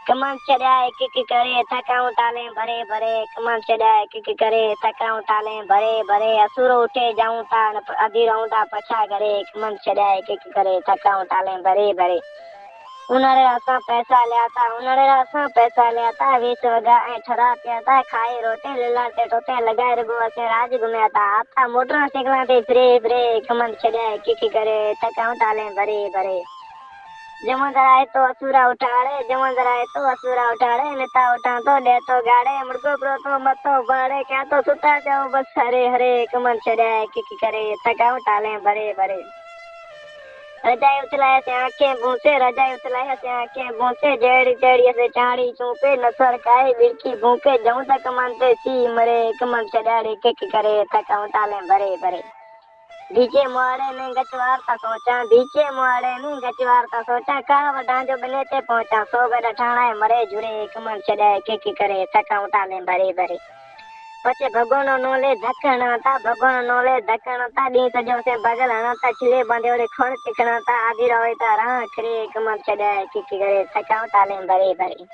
कमन चढ़ा एक करे थकाऊं टाले भरे भरे कमन चढ़ा एक करे थकाऊं टाले भरे भरे असुरो उठे जाऊं ता अधी रहूं ता पछा करे कमन चढ़ा एक करे थकाऊं टाले भरे भरे उन्हारे असां पैसा लिया था उन्हारे असां पैसा लिया था 20 वगा ऐं ठरा पिया था खाए रोटे लीला ते टोटे लगाए रुगो असे राज घुमिया था आता मोटर साइकिल ते फ्रे फ्रे कमन चढ़ा एक करे थकाऊं टाले भरे भरे जमंदर आए तो असुरा उठाड़े जमंदर आए तो असुरा उठाड़े नेता उठा तो दे तो गाड़े मुर्गो प्रो तो मतो बाड़े क्या तो सुता जाओ बस हरे हरे कमन चढ़ाए की करे थकाऊं टाले भरे भरे रजाई उतलाया से आंखें भूसे रजाई उतलाया से आंखें भूसे जेड़ी जेड़ी से चाड़ी चूपे नसर काए बिरकी भूके जाऊं तक मानते सी मरे कमन चढ़ाड़े के करे थकाऊं टाले भरे भरे बीचे मुआड़े में गचवार ता सोचा बीचे मुआड़े में गचवार ता सोचा का वडा जो बने ते पहुंचा सो गड ठाणा मरे जुरे कमन चढ़ाए के करे थकाऊं टाले भरे भरे पछे भगवान नोले धकना था भगवान नोले धकना था दी सजो से बगल हना था छिले बंदेड़े खण टिकना था आधी रोए ता रा करे कमन चढ़ाए के करे थकाऊं टाले भरे भरे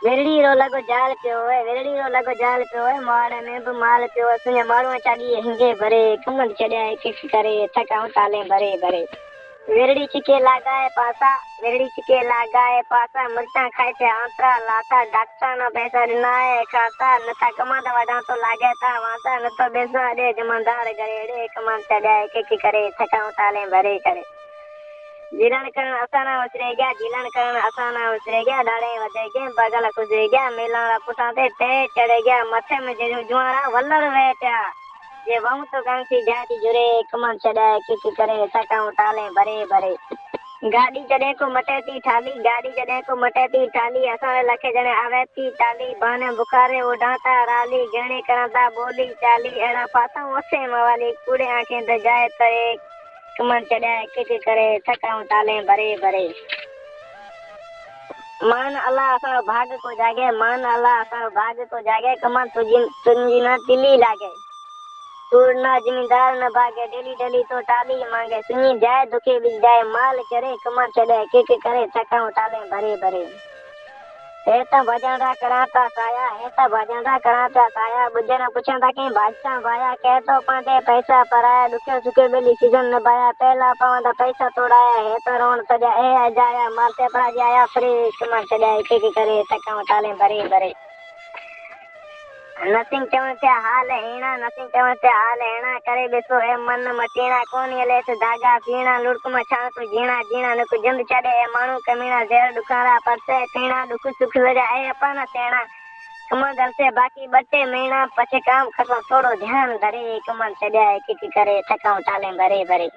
वेरड़ी रो लगो जाल पियो है वेरड़ी रो लगो जाल पियो है माड़े में भी माल पियो है सुने मारो चाड़ी हिंगे भरे कमल चढ़ाए किस करे थकाऊं टाले भरे भरे वेरड़ी चिके लगाए पासा वेरड़ी चिके लगाए पासा मिर्चा खाए थे आंतरा लाता डॉक्टर ना पैसा दिनाए खाता नता कमादा वडा तो लागे था वाता न तो बेसा दे जमानदार गरेड़े कमल चढ़ाए के करे थकाऊं टाले भरे करे जिलन करण असाना उतरे गया जिलन करण असाना उतरे गया डाड़े वधे गए बगल कुदे गया मेला पुटा ते चढ़े गया मथे में जो जुआरा वल्लड़ वेटा ये वहु तो गांसी जाती जुरे कमन चढ़ाए की करे थकाऊं टाले भरे भरे गाड़ी जडे को मटे थी ठाली गाड़ी जडे को मटे थी ठाली असाने लखे जने आवे थी टाली बहाने बुखारे उड़ाता राली गणे करता बोली चाली एड़ा पाता ओसे मवाली कूड़े आंखें त जाए तरे कमन चढ़ाए के करे थकाऊं टाले भरे भरे मान अल्लाह असा भाग को जागे मान अल्लाह असा भाग को जागे कमन तुझी न तिली लागे तूर ना जिमीदार न भागे डेली डेली तो टाली मांगे सुनी जाए दुखे बिल जाए माल करे कमन चढ़ाए के करे थकाऊं टाले भरे भरे हेता भजनरा कराता साया हेता भजनरा कराता साया बुजन पुछंदा के बादशाह भाया कह तो पांदे पैसा पराया दुखे सुखे बेली सीजन न भाया पहला पांदा पैसा तोड़ाया हेता रोन सजा ए जाया मारते पड़ा जाया फ्री कमन चढ़ाए के करे थकाऊं टाले भरे भरे नसिंग चवते हाल हेणा नसिंग चवते हाल हेणा करे बेसो ए मन मटीना कोनी ले तो धागा पीना लुड़क में छाण तो जीना जीना न को जंद चढ़े ए मानू कमीना जेर दुखारा परसे पीना दुख सुख वजा ए अपन सेना कमन दल से बाकी बटे महीना पछे काम खत्म थोड़ो ध्यान धरे कमन चढ़ाए की करे थकाऊं टाले भरे भरे